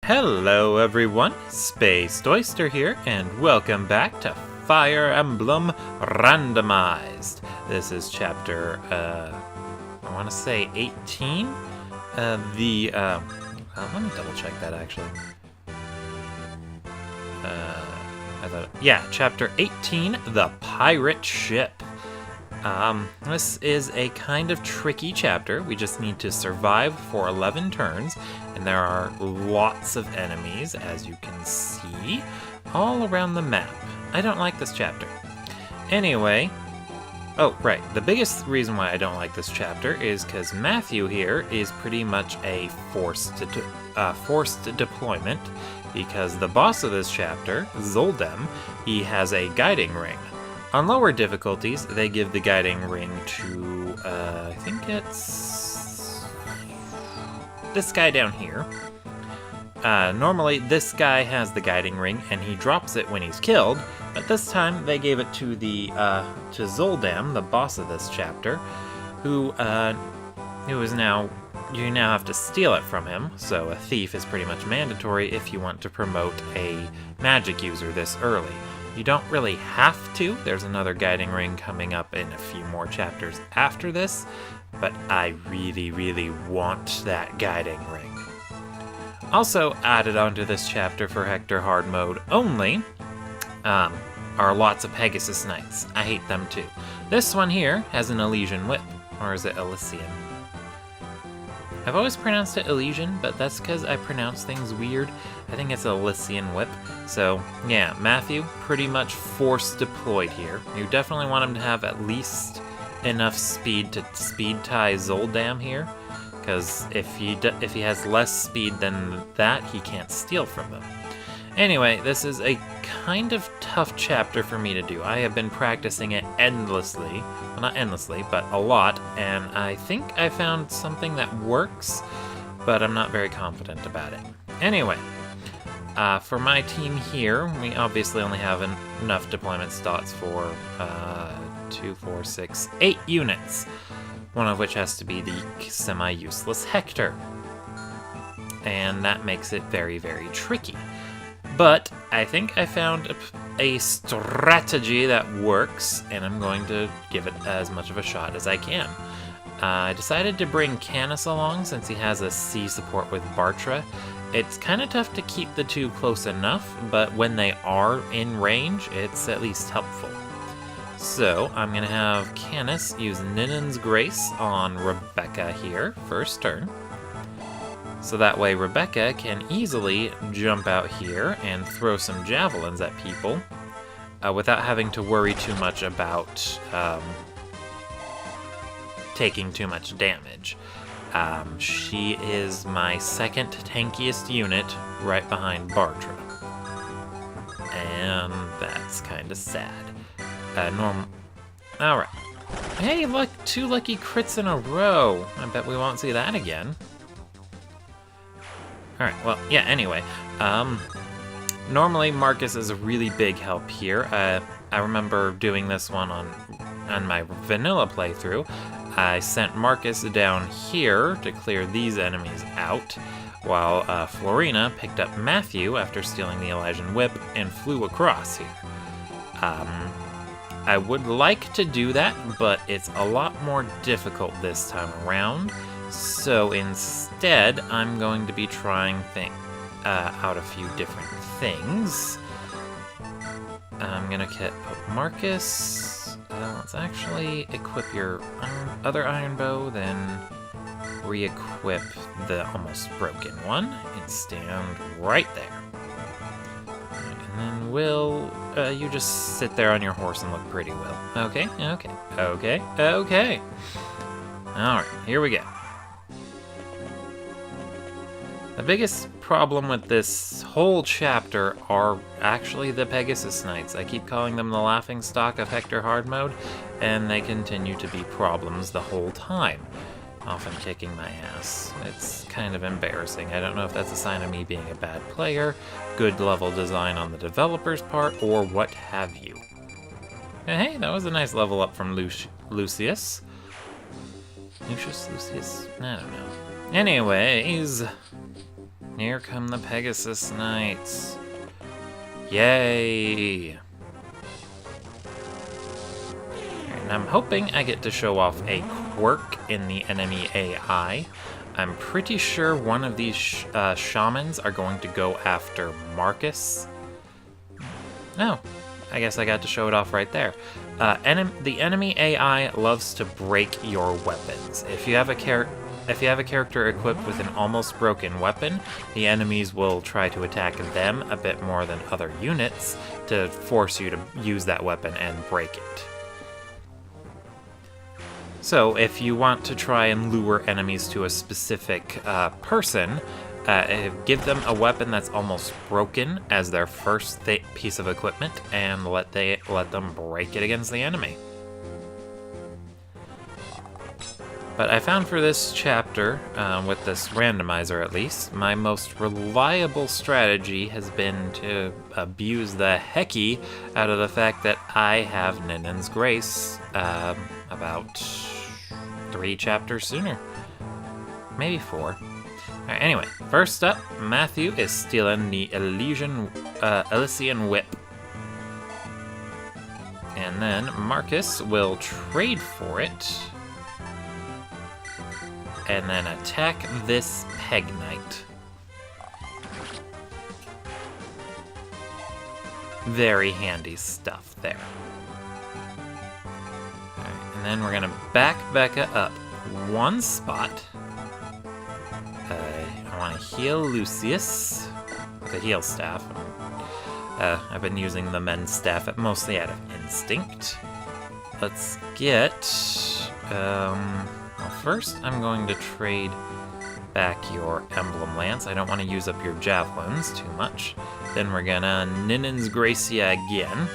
Hello everyone, Spaced Oyster here, and welcome back to Fire Emblem Randomized. This is chapter, I want to say 18? Let me double check that actually. Chapter 18, The Pirate Ship. This is a kind of tricky chapter. We just need to survive for 11 turns, and there are lots of enemies, as you can see, all around the map. I don't like this chapter. Anyway, the biggest reason why I don't like this chapter is because Matthew here is pretty much a forced deployment, because the boss of this chapter, Zoldem, he has a guiding ring. On lower difficulties, they give the guiding ring to, I think it's this guy down here. Normally, this guy has the guiding ring, and he drops it when he's killed, but this time they gave it to to Zoldem, the boss of this chapter, who is now, you now have to steal it from him, so a thief is pretty much mandatory if you want to promote a magic user this early. You don't really have to. There's another guiding ring coming up in a few more chapters after this, but I really, really want that guiding ring. Also added onto this chapter for Hector Hard Mode only are lots of Pegasus Knights. I hate them too. This one here has an Elysian Whip, or is it Elysian? I've always pronounced it Elysian, but that's because I pronounce things weird. I think it's a Elysian Whip. So, yeah, Matthew, pretty much force deployed here. You definitely want him to have at least enough speed to speed tie Zoldem here, because if he has less speed than that, he can't steal from them. Anyway, this is a kind of tough chapter for me to do. I have been practicing it endlessly. Well, not endlessly, but a lot, and I think I found something that works, but I'm not very confident about it. Anyway, for my team here, we obviously only have enough deployment slots for 2, 4, 6, 8 units, one of which has to be the semi-useless Hector. And that makes it very, very tricky. But I think I found a strategy that works, and I'm going to give it as much of a shot as I can. I decided to bring Canis along since he has a C support with Bartra. It's kind of tough to keep the two close enough, but when they are in range, it's at least helpful. So I'm going to have Canis use Ninen's Grace on Rebecca here, first turn. So that way Rebecca can easily jump out here and throw some javelins at people without having to worry too much about taking too much damage. She is my second tankiest unit right behind Bartra. And that's kind of sad. Alright. Hey, look, 2 lucky crits in a row. I bet we won't see that again. Alright, well, yeah, anyway. Normally Marcus is a really big help here. I remember doing this one on my vanilla playthrough. I sent Marcus down here to clear these enemies out, while Florina picked up Matthew after stealing the Elysian Whip and flew across here. I would like to do that, but it's a lot more difficult this time around. So instead, I'm going to be trying out a few different things. I'm going to put Marcus. Let's actually equip your other iron bow, then re-equip the almost broken one and stand right there. And then you just sit there on your horse and look pretty, Will. Okay. Alright, here we go. The biggest problem with this whole chapter are actually the Pegasus Knights. I keep calling them the laughingstock of Hector Hard Mode, and they continue to be problems the whole time, often kicking my ass. It's kind of embarrassing. I don't know if that's a sign of me being a bad player, good level design on the developer's part, or what have you. And hey, that was a nice level up from Lucius. Lucius? I don't know. Anyways, Here come the Pegasus Knights. Yay! And I'm hoping I get to show off a quirk in the enemy AI. I'm pretty sure one of these shamans are going to go after Marcus. No, I guess I got to show it off right there. The enemy AI loves to break your weapons. If you have a character equipped with an almost broken weapon, the enemies will try to attack them a bit more than other units to force you to use that weapon and break it. So if you want to try and lure enemies to a specific person, give them a weapon that's almost broken as their first piece of equipment, and let them break it against the enemy. But I found for this chapter, with this randomizer at least, my most reliable strategy has been to abuse the hecky out of the fact that I have Ninen's Grace about 3 chapters sooner. Maybe 4. Alright, anyway, first up, Matthew is stealing the Elysian Whip. And then Marcus will trade for it. And then attack this Peg Knight. Very handy stuff there. Alright, and then we're gonna back Becca up 1 spot. I want to heal Lucius with a heal staff. I've been using the men's staff mostly out of instinct. Let's get... well, first I'm going to trade back your Emblem Lance. I don't want to use up your Javelins too much. Then we're gonna Ninen's Gracia again.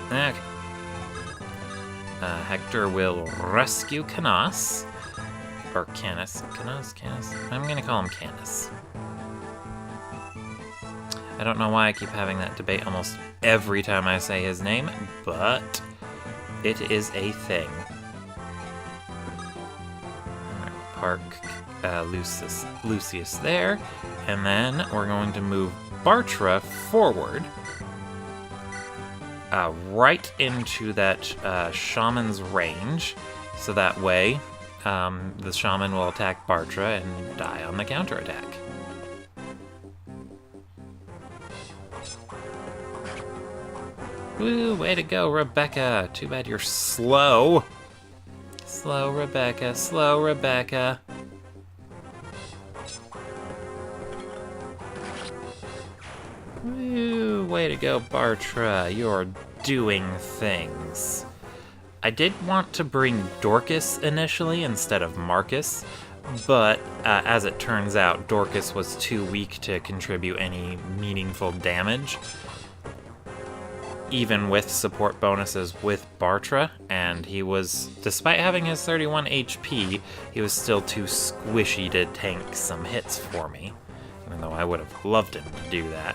Okay. Hector will rescue Canas. Or Canis. Canis? I'm gonna call him Canis. I don't know why I keep having that debate almost every time I say his name, but it is a thing. Alright, park Lucius there, and then we're going to move Bartra forward. Right into that shaman's range, so that way the shaman will attack Bartra and die on the counterattack. Woo, way to go, Rebecca. Too bad you're slow. Slow, Rebecca. Slow, Rebecca. Woo, way to go, Bartra. You're doing things. I did want to bring Dorcas initially instead of Marcus, but as it turns out, Dorcas was too weak to contribute any meaningful damage, even with support bonuses with Bartra, and he was, despite having his 31 HP, he was still too squishy to tank some hits for me, even though I would have loved him to do that.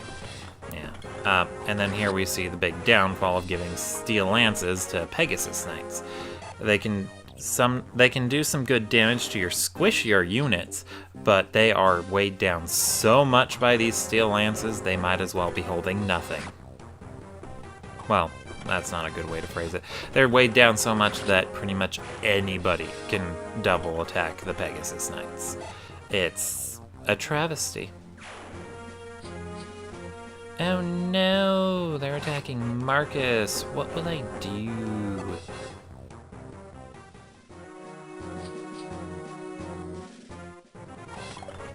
Yeah. And then here we see the big downfall of giving Steel Lances to Pegasus Knights. They can do some good damage to your squishier units, but they are weighed down so much by these Steel Lances, they might as well be holding nothing. Well, that's not a good way to phrase it. They're weighed down so much that pretty much anybody can double attack the Pegasus Knights. It's a travesty. Oh no, they're attacking Marcus. What will I do?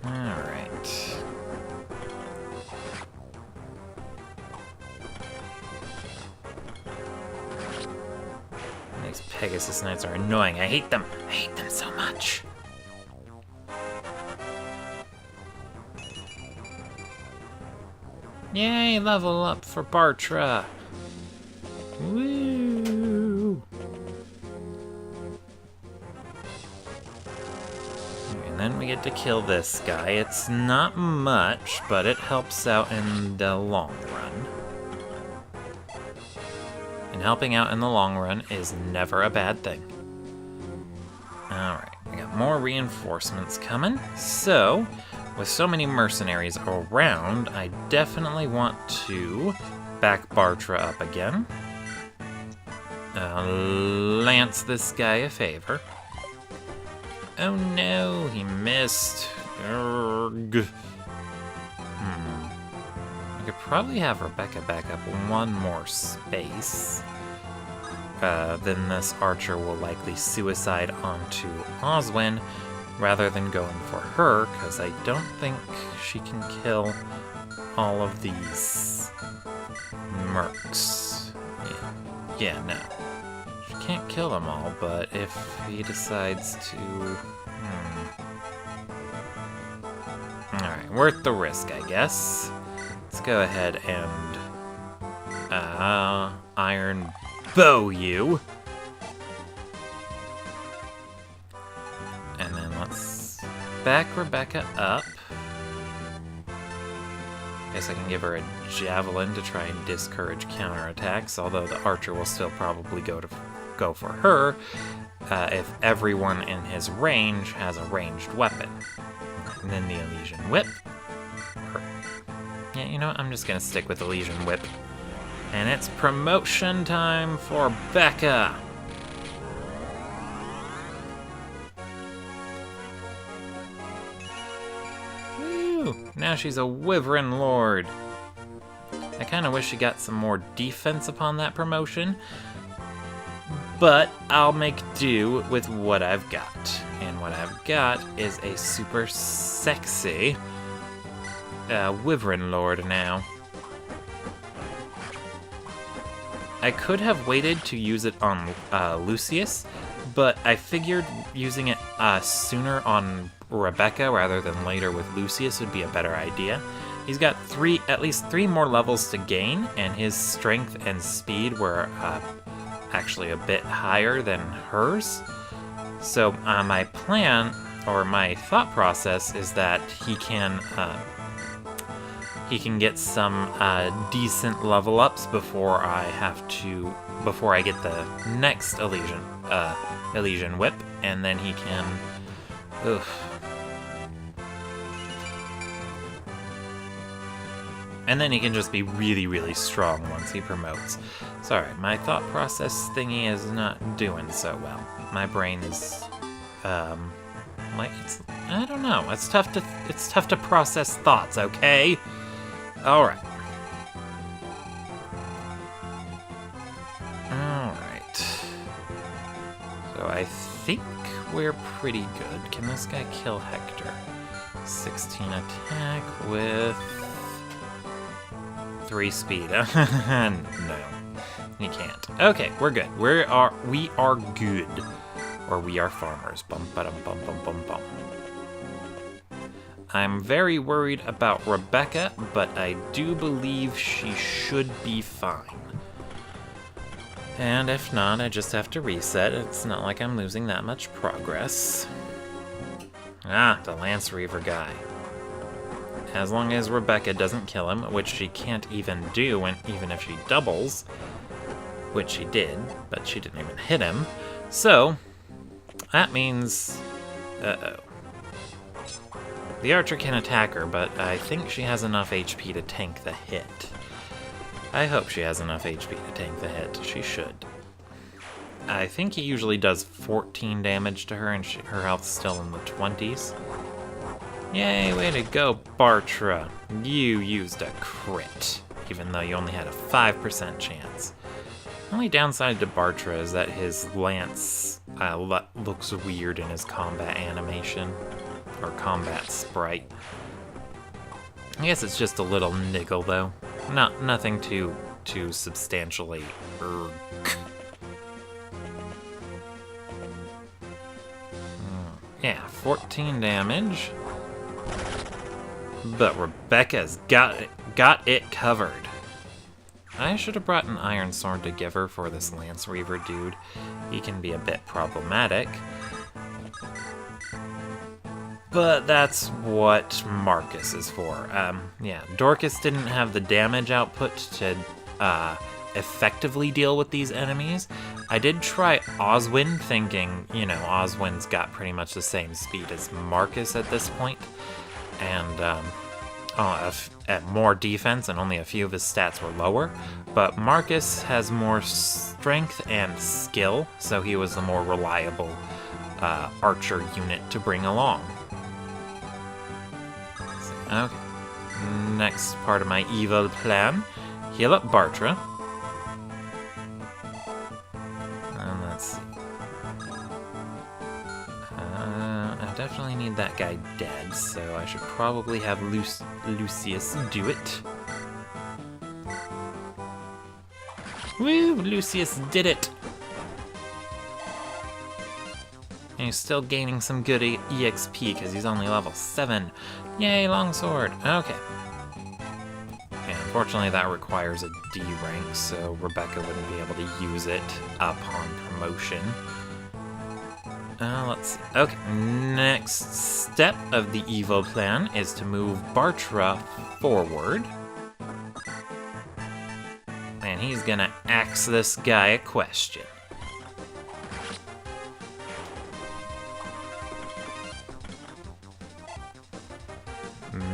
Alright. These Pegasus Knights are annoying. I hate them. I hate them so much. Yay, level up for Bartra. Woo! And then we get to kill this guy. It's not much, but it helps out in the long run. And helping out in the long run is never a bad thing. Alright, we got more reinforcements coming. So, with so many mercenaries around, I definitely want to back Bartra up again. Lance this guy a favor. Oh no, he missed. Urgh. I could probably have Rebecca back up one more space. Then this archer will likely suicide onto Oswin rather than going for her, because I don't think she can kill all of these mercs. Yeah, no. She can't kill them all, but if he decides to... Alright, worth the risk, I guess. Let's go ahead and... Iron Bow you! And then let's back Rebecca up. Guess I can give her a javelin to try and discourage counterattacks, although the archer will still probably go for her if everyone in his range has a ranged weapon. And then the Elysian Whip. Yeah, you know what? I'm just gonna stick with Elysian Whip. And it's promotion time for Becca! Woo! Now she's a Wyvern Lord. I kinda wish she got some more defense upon that promotion, but I'll make do with what I've got. And what I've got is a super sexy Wyvern Lord now. I could have waited to use it on Lucius, but I figured using it sooner on Rebecca rather than later with Lucius would be a better idea. He's got at least three more levels to gain, and his strength and speed were actually a bit higher than hers. So my plan, or my thought process, is that he can get some decent level ups before I get the next Elysian Whip, and then he can. And then he can just be really, really strong once he promotes. Sorry, my thought process thingy is not doing so well. My brain is, I don't know. It's tough to process thoughts. Okay. All right. So I think we're pretty good. Can this guy kill Hector? 16 attack with 3 speed. No, he can't. Okay, we're good. We are good. Or we are farmers. Bum ba bum bum bum bum. I'm very worried about Rebecca, but I do believe she should be fine. And if not, I just have to reset. It's not like I'm losing that much progress. The Lance Reaver guy. As long as Rebecca doesn't kill him, which she can't even do, even if she doubles, which she did, but she didn't even hit him. So, that means... Uh-oh. The archer can attack her, but I think she has enough HP to tank the hit. I hope she has enough HP to tank the hit. She should. I think he usually does 14 damage to her, and her health's still in the 20s. Yay, way to go, Bartra. You used a crit, even though you only had a 5% chance. The only downside to Bartra is that his lance looks weird in his combat animation. Or combat sprite. I guess it's just a little niggle, though. Nothing too substantially. Yeah, 14 damage. But Rebecca's got it covered. I should have brought an iron sword to give her for this Lance Reaver dude. He can be a bit problematic. But that's what Marcus is for. Yeah, Dorcas didn't have the damage output to effectively deal with these enemies, I did try Oswin, thinking, you know, Oswin's got pretty much the same speed as Marcus at this point, and more defense, and only a few of his stats were lower. But Marcus has more strength and skill, so he was the more reliable archer unit to bring along. Okay, next part of my evil plan, heal up Bartra. And let's see. I definitely need that guy dead, so I should probably have Lucius do it. Woo! Lucius did it! And he's still gaining some good EXP because he's only level 7. Yay, longsword! Okay. And unfortunately that requires a D rank, so Rebecca wouldn't be able to use it upon promotion. Let's see. Okay, next step of the evil plan is to move Bartra forward. And he's gonna ask this guy a question.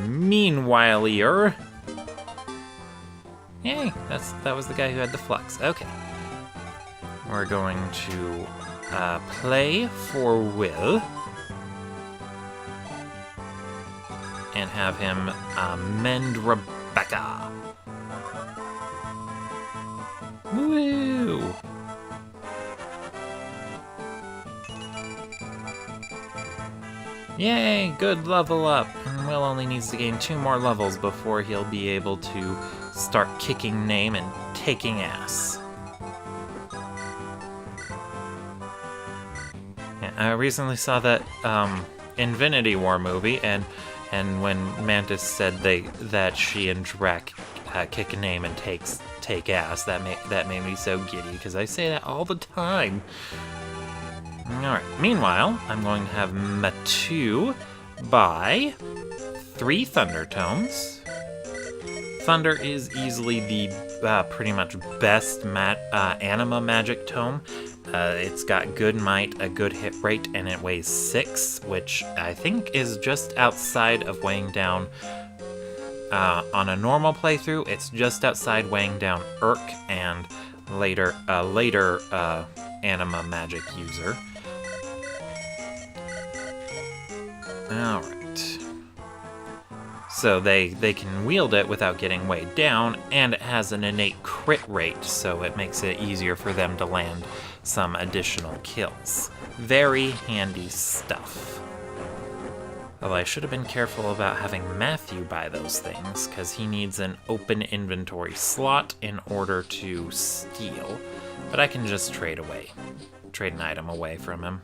Meanwhile-er. Yay, that was the guy who had the flux. Okay. We're going to play for Will and have him mend Rebecca. Woo! Yay, good level up. And Will only needs to gain 2 more levels before he'll be able to start kicking name and taking ass. Yeah, I recently saw that Infinity War movie, and when Mantis said that she and Drac kick name and take ass, that made me so giddy because I say that all the time. Alright, meanwhile, I'm going to have Matu buy 3 Thunder Tomes. Thunder is easily the pretty much best anima magic tome. It's got good might, a good hit rate, and it weighs 6, which I think is just outside of weighing down. On a normal playthrough, it's just outside weighing down Urk and later anima magic user. Alright. So they can wield it without getting weighed down, and it has an innate crit rate, so it makes it easier for them to land some additional kills. Very handy stuff. Although I should have been careful about having Matthew buy those things, because he needs an open inventory slot in order to steal. But I can just trade an item away from him.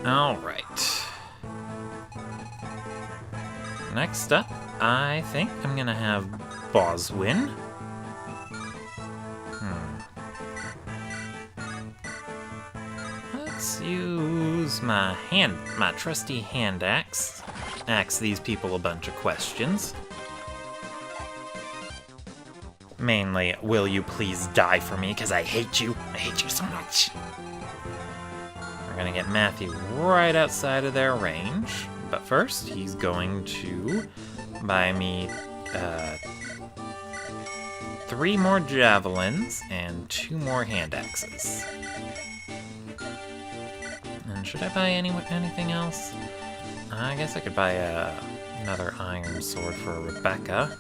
Alright. Next up, I think I'm gonna have Boswin. Let's use my trusty hand axe. Ask these people a bunch of questions. Mainly, will you please die for me, because I hate you. I hate you so much. We're gonna get Matthew right outside of their range. But first, he's going to buy me 3 more javelins and 2 more hand axes. And should I buy anything else? I guess I could buy another iron sword for Rebecca.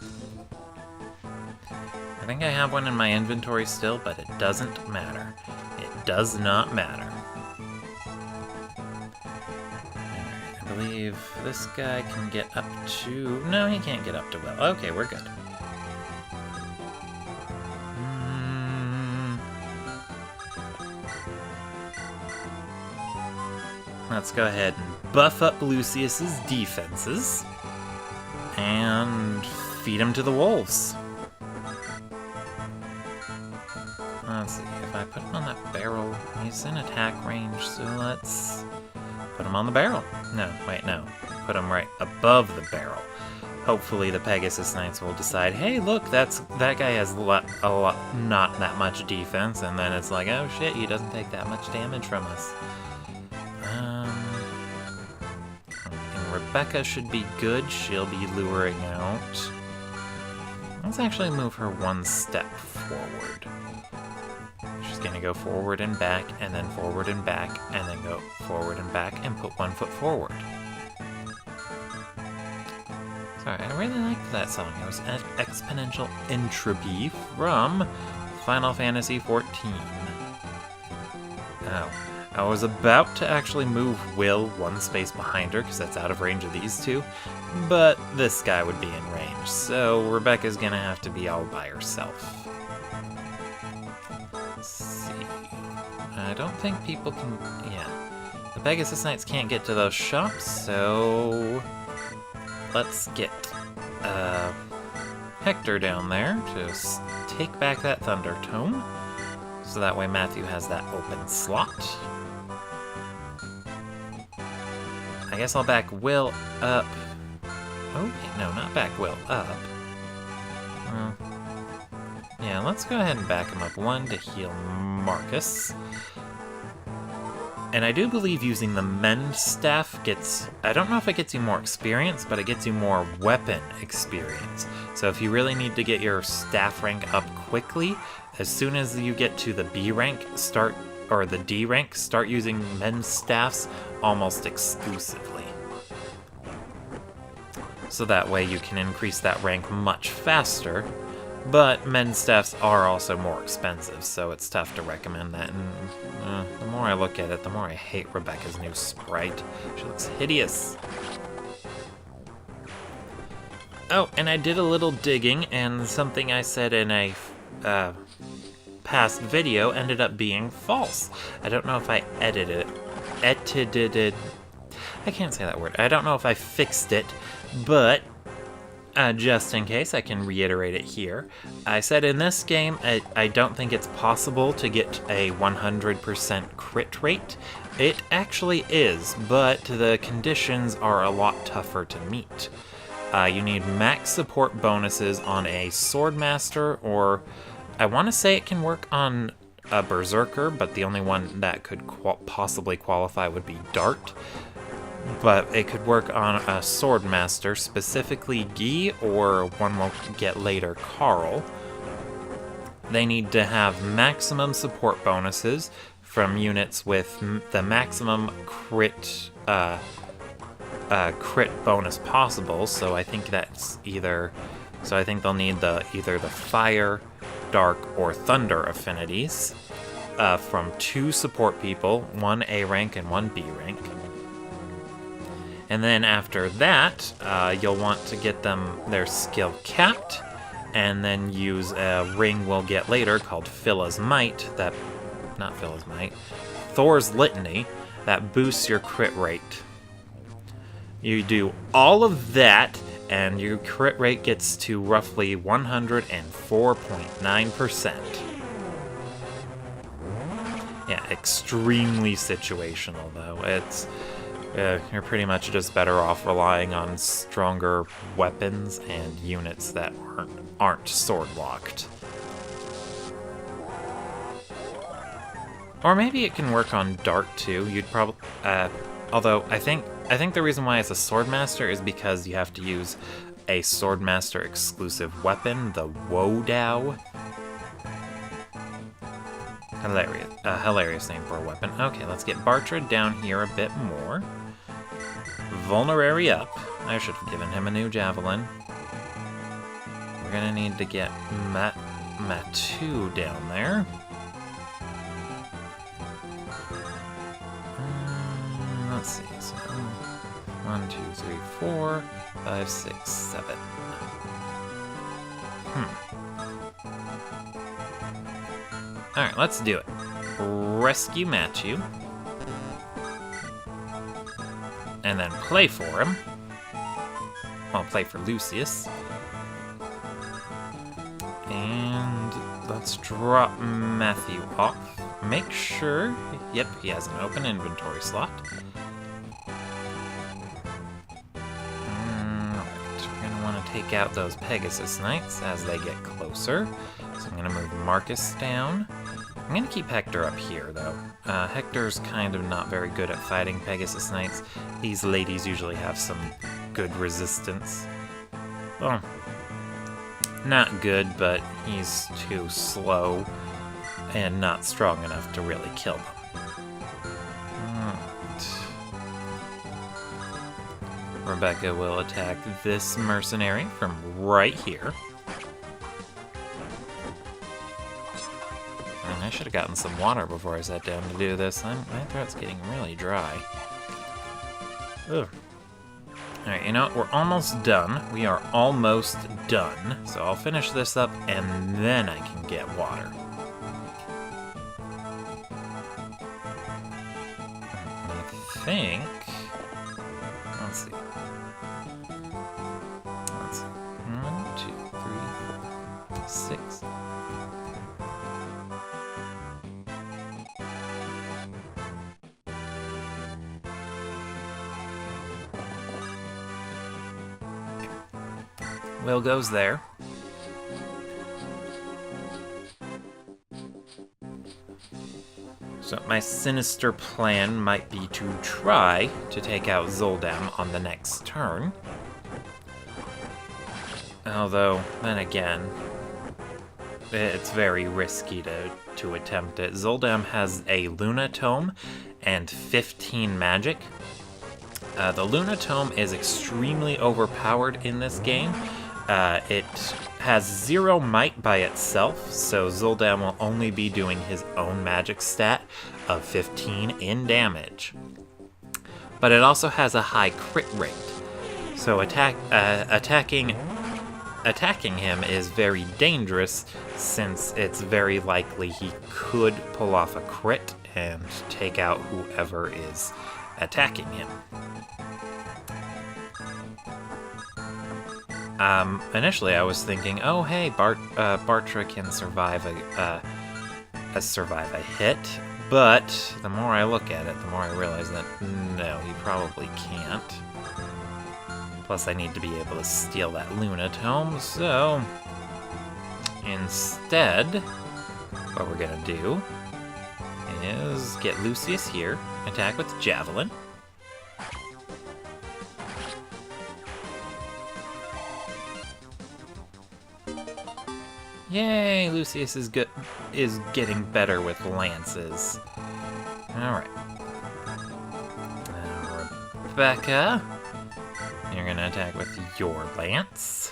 I think I have one in my inventory still, but it doesn't matter. It does not matter. I believe this guy can get up to... No, he can't get up to Will. Okay, we're good. Let's go ahead and buff up Lucius's defenses and feed him to the wolves. Let's see, if I put him on that barrel, he's in attack range, so let's put him on the barrel. No, wait, no. Put him right above the barrel. hopefully the Pegasus Knights will decide, hey, look, that guy has not that much defense, and then it's like, oh shit, he doesn't take that much damage from us. And Rebecca should be good. She'll be luring out. Let's actually move her one step forward. She's gonna go forward and back, and then forward and back, and then go forward and back, and put 1 foot forward. Sorry, I really liked that song. It was Exponential Entropy from Final Fantasy XIV. Oh, I was about to actually move Will 1 space behind her, because that's out of range of these two, but this guy would be in range, so Rebecca's gonna have to be all by herself. Let's see. I don't think people can... yeah. The Pegasus Knights can't get to those shops, so... let's get Hector down there to take back that Thunder Tome, so that way Matthew has that open slot. I guess I'll back Will up. Oh, wait, no, not back Will up. Well, yeah, let's go ahead and back him up 1 to heal Marcus. And I do believe using the Mend Staff gets... I don't know if it gets you more experience, but it gets you more weapon experience. So if you really need to get your staff rank up quickly, as soon as you get to the B rank, or the D rank, start using Mend Staffs almost exclusively. So that way you can increase that rank much faster. But Mend Staffs are also more expensive, so it's tough to recommend that. And the more I look at it, the more I hate Rebecca's new sprite. She looks hideous. Oh, and I did a little digging, and something I said in a past video ended up being false. I don't know if I edited it. I can't say that word. I don't know if I fixed it, but... just in case, I can reiterate it here. I said in this game, I don't think it's possible to get a 100% crit rate. It actually is, but the conditions are a lot tougher to meet. You need max support bonuses on a Swordmaster, or I want to say it can work on a Berserker, but the only one that could possibly qualify would be Dart. But it could work on a Swordmaster, specifically Guy, or one we'll get later, Carl. They need to have maximum support bonuses from units with the maximum crit bonus possible. So I think that's either... so I think they'll need either the Fire, Dark, or Thunder affinities from 2 support people, 1 A rank and 1 B rank. And then after that, you'll want to get their skill capped, and then use a ring we'll get later called Phila's Might, Thor's Litany, that boosts your crit rate. You do all of that, and your crit rate gets to roughly 104.9%. Yeah, extremely situational, though. It's... you're pretty much just better off relying on stronger weapons and units that aren't sword-locked. Or maybe it can work on Dart too. You'd probably, although I think the reason why it's a Swordmaster is because you have to use a Swordmaster exclusive weapon, the Wodao. Hilarious name for a weapon. Okay, let's get Bartra down here a bit more. Vulnerary up. I should have given him a new javelin. We're gonna need to get Matu down there. Let's see. So 1, 2, 3, 4, 5, 6, 7. Alright, let's do it. Rescue Matthew. And then play for him. Well, play for Lucius. And let's drop Matthew off. Make sure... yep, he has an open inventory slot. Alright, we're going to want take out those Pegasus Knights as they get closer. So I'm going to move Marcus down. I'm going to keep Hector up here, though. Hector's kind of not very good at fighting Pegasus Knights. These ladies usually have some good resistance. Well, not good, but he's too slow and not strong enough to really kill them. Rebecca will attack this mercenary from right here. And I should have gotten some water before I sat down to do this. My throat's getting really dry. Ugh. Alright, you know what? We're almost done. We are almost done. So I'll finish this up and then I can get water. I think... Let's see. 1, 2, 3, 4, 6. Will goes there. So my sinister plan might be to try to take out Zoldam on the next turn. Although, then again, it's very risky to attempt it. Zoldam has a Luna Tome and 15 magic. The Luna Tome is extremely overpowered in this game. It has 0 might by itself, so Zoldam will only be doing his own magic stat of 15 in damage. But it also has a high crit rate, so attacking him is very dangerous, since it's very likely he could pull off a crit and take out whoever is attacking him. Initially I was thinking, oh hey, Bartra can survive a hit, but the more I look at it, the more I realize that no, he probably can't. Plus I need to be able to steal that Luna Tome, so instead, what we're gonna do is get Lucius here, attack with the Javelin. Yay, Lucius is getting better with lances. Alright. Rebecca, you're gonna attack with your lance.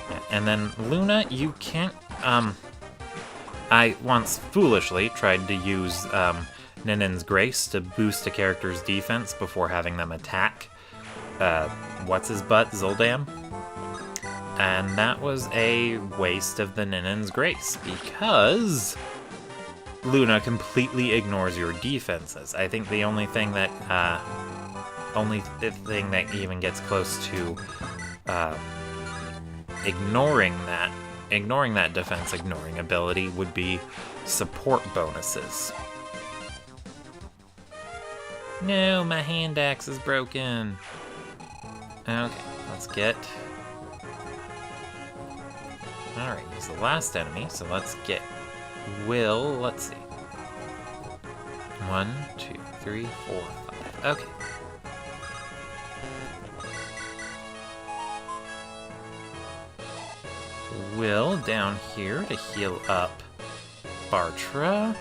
Yeah, and then Luna, you can't, I once foolishly tried to use Ninin's Grace to boost a character's defense before having them attack what's-his-butt, Zoldam. And that was a waste of the Ninin's Grace, because Luna completely ignores your defenses. I think the only thing that even gets close to ignoring that defense ignoring ability would be support bonuses. No, my hand axe is broken. Okay, let's get... Alright, he's the last enemy, so let's get Will. Let's see. 1, 2, 3, 4, 5. Okay. Will down here to heal up Bartra.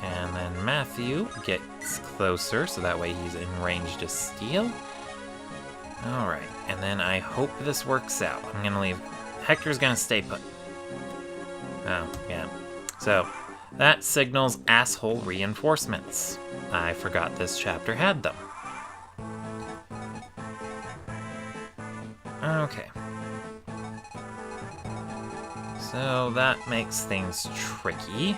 And then Matthew gets closer, so that way he's in range to steal. Alright, and then I hope this works out. I'm gonna leave... Hector's gonna stay put. Oh, yeah. So, that signals asshole reinforcements. I forgot this chapter had them. Okay. So, that makes things tricky.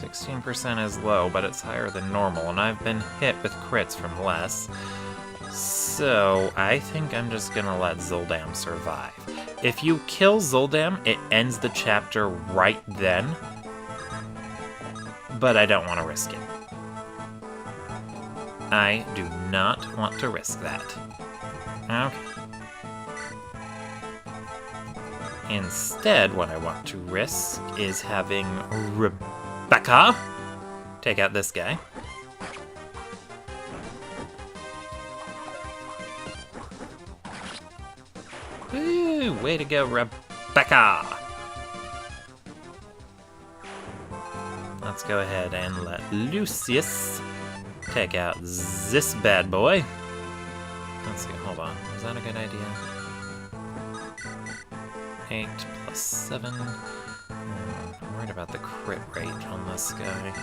16% is low, but it's higher than normal, and I've been hit with crits from less. So, I think I'm just gonna let Zoldam survive. If you kill Zoldam, it ends the chapter right then. But I don't want to risk it. I do not want to risk that. Okay. Instead, what I want to risk is having Rebecca take out this guy. Woo! Way to go, Rebecca! Let's go ahead and let Lucius take out this bad boy. Let's see, hold on. Is that a good idea? 8 plus 7. I'm worried about the crit rate on this guy.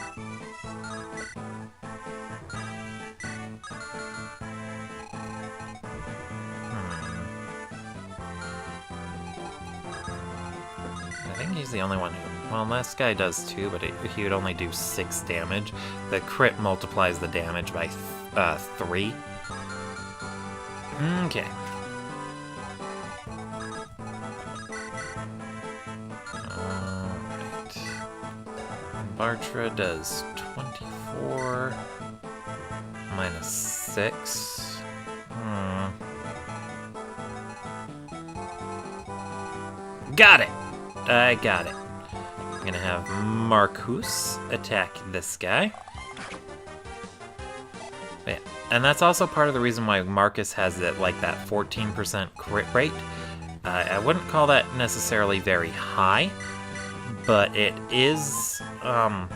I think he's the only one who... Well, this guy does too, but he would only do 6 damage. The crit multiplies the damage by 3. Okay. Alright. Bartra does 24 minus 6. Got it! I got it. I'm gonna have Marcus attack this guy. Yeah. And that's also part of the reason why Marcus has it like that 14% crit rate. I wouldn't call that necessarily very high, but it is a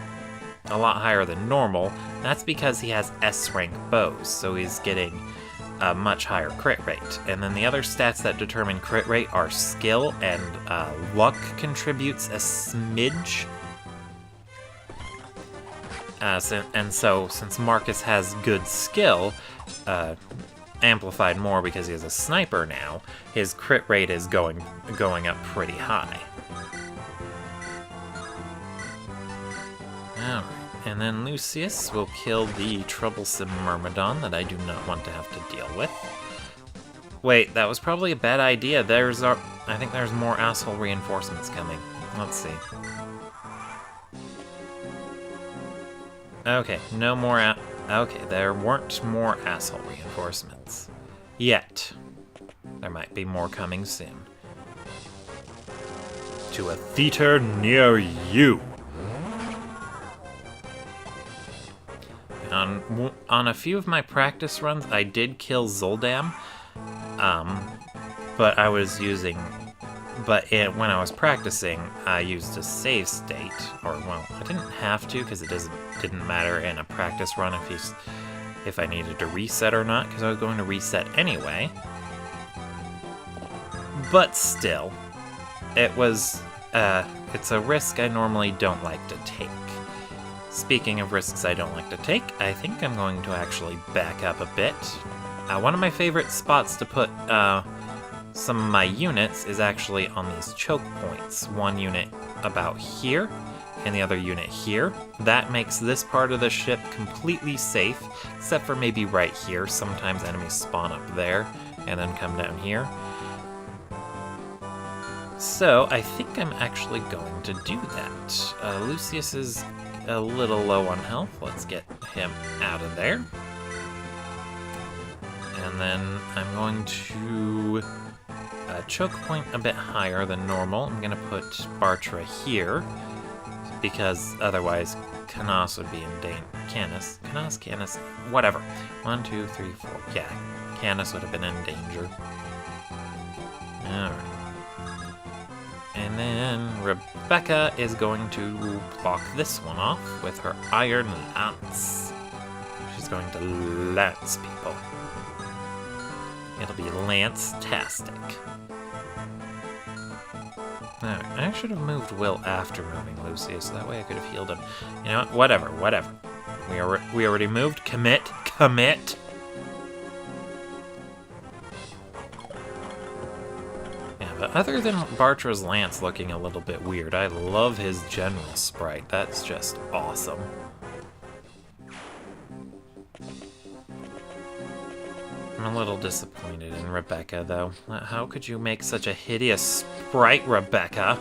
lot higher than normal. That's because he has S-rank bows, so he's getting a much higher crit rate. And then the other stats that determine crit rate are skill, and luck contributes a smidge. So since Marcus has good skill, amplified more because he has a sniper now, his crit rate is going up pretty high. Alright, and then Lucius will kill the troublesome Myrmidon that I do not want to have to deal with. Wait, that was probably a bad idea. I think there's more asshole reinforcements coming. Let's see. Okay, no more okay, there weren't more asshole reinforcements. Yet. There might be more coming soon. To a theater near you. On a few of my practice runs, I did kill Zoldam, but I was using... when I was practicing, I used a save state, or, well, I didn't have to, because it didn't matter in a practice run if I needed to reset or not, because I was going to reset anyway. But still, it's a risk I normally don't like to take. Speaking of risks I don't like to take, I think I'm going to actually back up a bit. One of my favorite spots to put some of my units is actually on these choke points. One unit about here, and the other unit here. That makes this part of the ship completely safe, except for maybe right here. Sometimes enemies spawn up there, and then come down here. So, I think I'm actually going to do that. Lucius is a little low on health. Let's get him out of there. And then I'm going to choke point a bit higher than normal. I'm going to put Bartra here, because otherwise Canas would be in danger. Canas, whatever. 1, 2, 3, 4. Yeah, Canas would have been in danger. Alright. And then Rebecca is going to block this one off with her Iron Lance. She's going to lance people. It'll be Lance-tastic. Alright, I should have moved Will after moving Lucius, so that way I could have healed him. You know what? Whatever. We already moved. Commit. But other than Bartra's lance looking a little bit weird, I love his general sprite. That's just awesome. I'm a little disappointed in Rebecca, though. How could you make such a hideous sprite, Rebecca?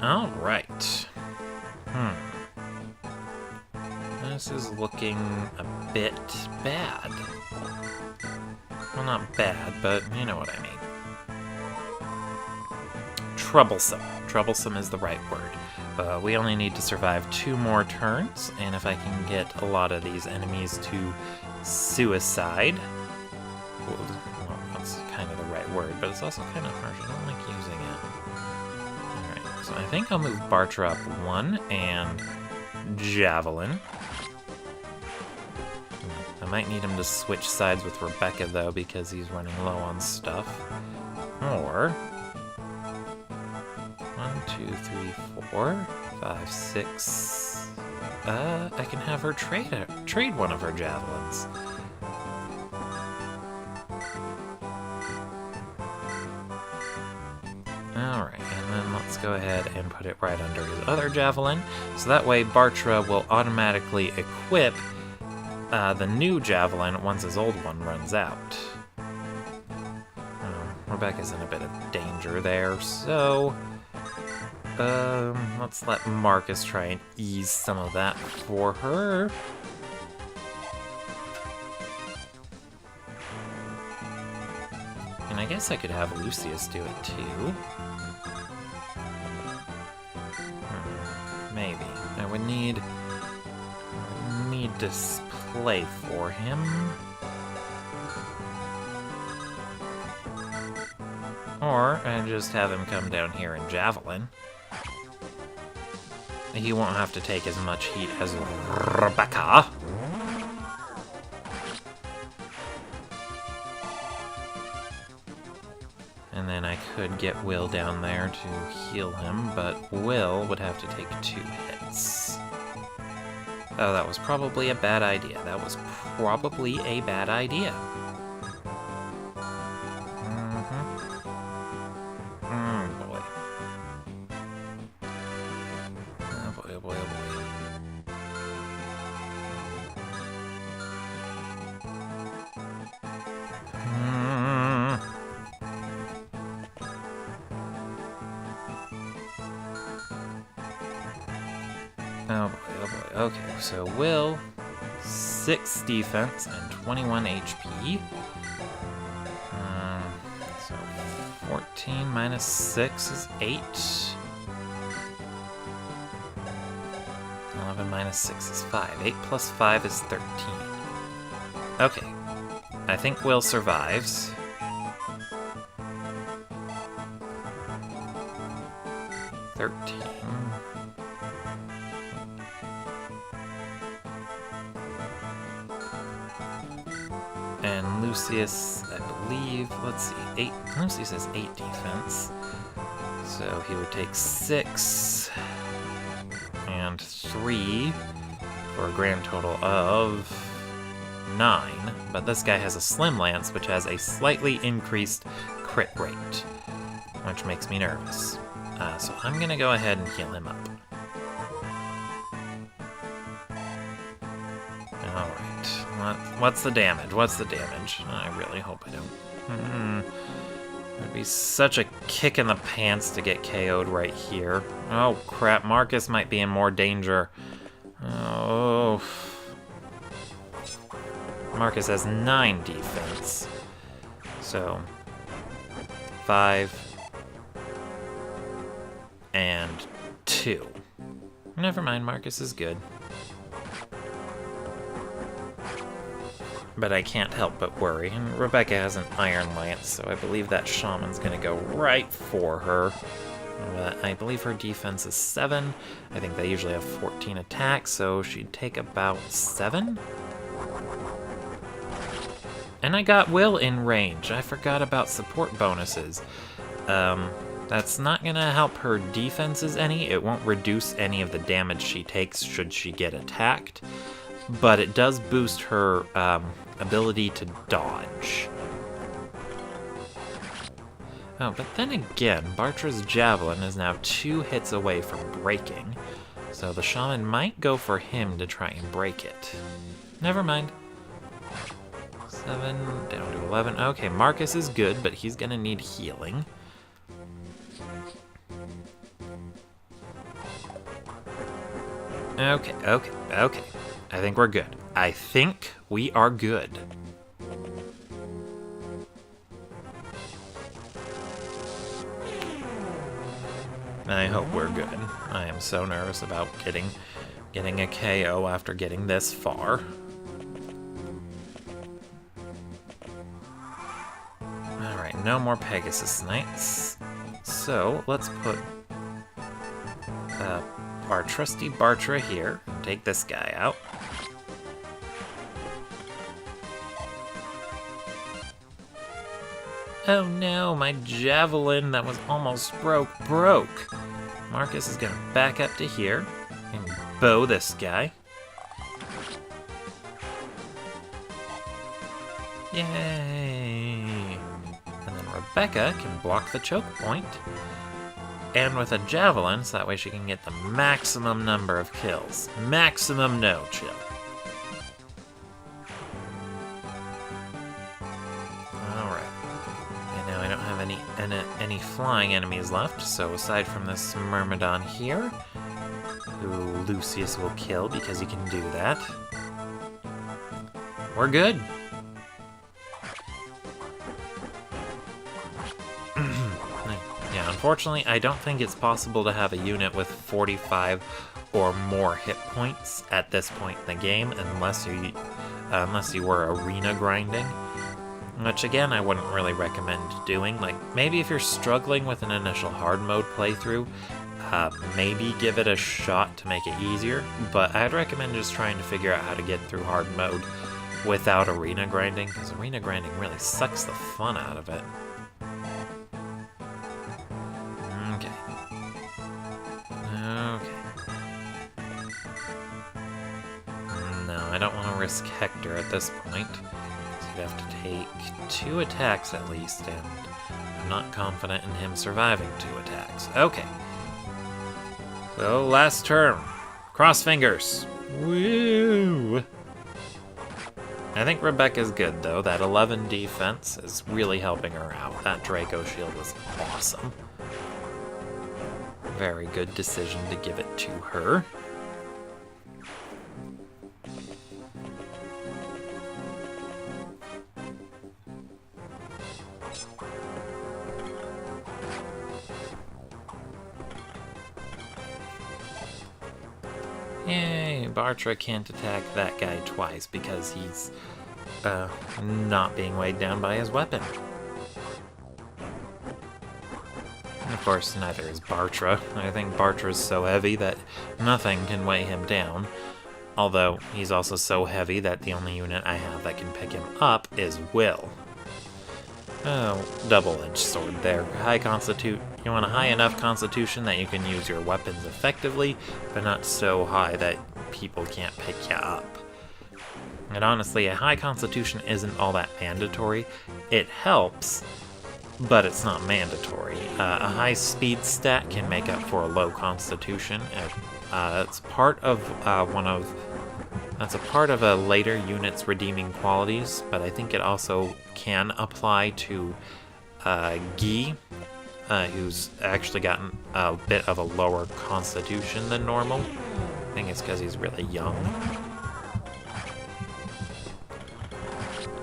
Alright. This is looking a bit bad. Well, not bad, but you know what I mean. Troublesome. Troublesome is the right word. We only need to survive 2 more turns, and if I can get a lot of these enemies to suicide... Well, that's kind of the right word, but it's also kind of harsh. I don't like using it. Alright, so I think I'll move Bartra up 1 and Javelin. I might need him to switch sides with Rebecca, though, because he's running low on stuff. Or... 1, 2, 3, 4, 5, 6... I can have her trade one of her javelins. Alright, and then let's go ahead and put it right under his other javelin. So that way Bartra will automatically equip the new javelin once his old one runs out. Rebecca's in a bit of danger there, so... let's let Marcus try and ease some of that for her. And I guess I could have Lucius do it too. Maybe. I would need display for him. Or I just have him come down here in Javelin. He won't have to take as much heat as Rebecca. And then I could get Will down there to heal him, but Will would have to take 2 hits. Oh, that was probably a bad idea. That was probably a bad idea. Oh boy, okay, so Will, 6 defense and 21 HP. So 14 minus 6 is 8. 11 minus 6 is 5. 8 plus 5 is 13. Okay, I think Will survives. And Lucius, I believe, let's see, 8. Lucius has 8 defense. So he would take 6 and 3 for a grand total of 9. But this guy has a Slim Lance, which has a slightly increased crit rate, which makes me nervous. So I'm going to go ahead and heal him up. Alright. What's the damage? What's the damage? I really hope I don't. It'd be such a kick in the pants to get KO'd right here. Oh crap, Marcus might be in more danger. Oh. Marcus has 9 defense. So 5 and 2. Never mind, Marcus is good. But I can't help but worry. And Rebecca has an Iron Lance, so I believe that Shaman's gonna go right for her. I believe her defense is 7. I think they usually have 14 attacks, so she'd take about 7. And I got Will in range. I forgot about support bonuses. That's not gonna help her defenses any. It won't reduce any of the damage she takes should she get attacked. But it does boost her ability to dodge. Oh, but then again, Bartra's Javelin is now 2 hits away from breaking. So the shaman might go for him to try and break it. Never mind. 7, down to 11. Okay, Marcus is good, but he's gonna need healing. Okay. I think we're good. I think we are good. I hope we're good. I am so nervous about getting a KO after getting this far. Alright, no more Pegasus Knights. So, let's put our trusty Bartra here. Take this guy out. Oh no, my javelin that was almost broke. Marcus is gonna back up to here and bow this guy. Yay! And then Rebecca can block the choke point. And with a javelin, so that way she can get the maximum number of kills. Maximum no chill. Any flying enemies left, so aside from this Myrmidon here, who Lucius will kill because he can do that, we're good. Yeah, unfortunately, I don't think it's possible to have a unit with 45 or more hit points at this point in the game, unless you were arena grinding. Which, again, I wouldn't really recommend doing. Like, maybe if you're struggling with an initial hard mode playthrough, maybe give it a shot to make it easier. But I'd recommend just trying to figure out how to get through hard mode without arena grinding, because arena grinding really sucks the fun out of it. Okay. No, I don't want to risk Hector at this point. He'd have to take 2 attacks at least, and I'm not confident in him surviving 2 attacks. Okay. So, last turn. Cross fingers. Woo! I think Rebecca's good, though. That 11 defense is really helping her out. That Draco shield was awesome. Very good decision to give it to her. Yay, Bartra can't attack that guy twice because he's not being weighed down by his weapon. And of course, neither is Bartra. I think Bartra's so heavy that nothing can weigh him down. Although, he's also so heavy that the only unit I have that can pick him up is Will. Oh, double-edged sword there. You want a high enough constitution that you can use your weapons effectively, but not so high that people can't pick you up. And honestly, a high constitution isn't all that mandatory. It helps, but it's not mandatory. A high speed stat can make up for a low constitution. That's part of That's a part of a later unit's redeeming qualities, but I think it also can apply to Guy, who's actually gotten a bit of a lower constitution than normal. I think it's because he's really young.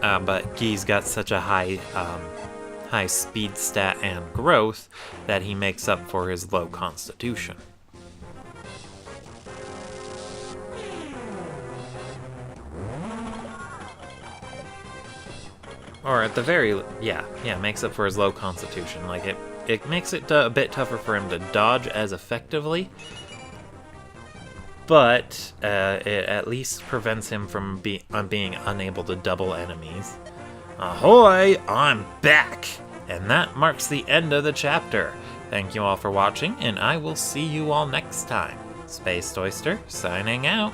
But Guy's got such a high speed stat and growth that he makes up for his low constitution. Or at the very, makes up for his low constitution. Like, it makes it a bit tougher for him to dodge as effectively, but it at least prevents him from being unable to double enemies. Ahoy! I'm back! And that marks the end of the chapter. Thank you all for watching, and I will see you all next time. Spaced Oyster, signing out.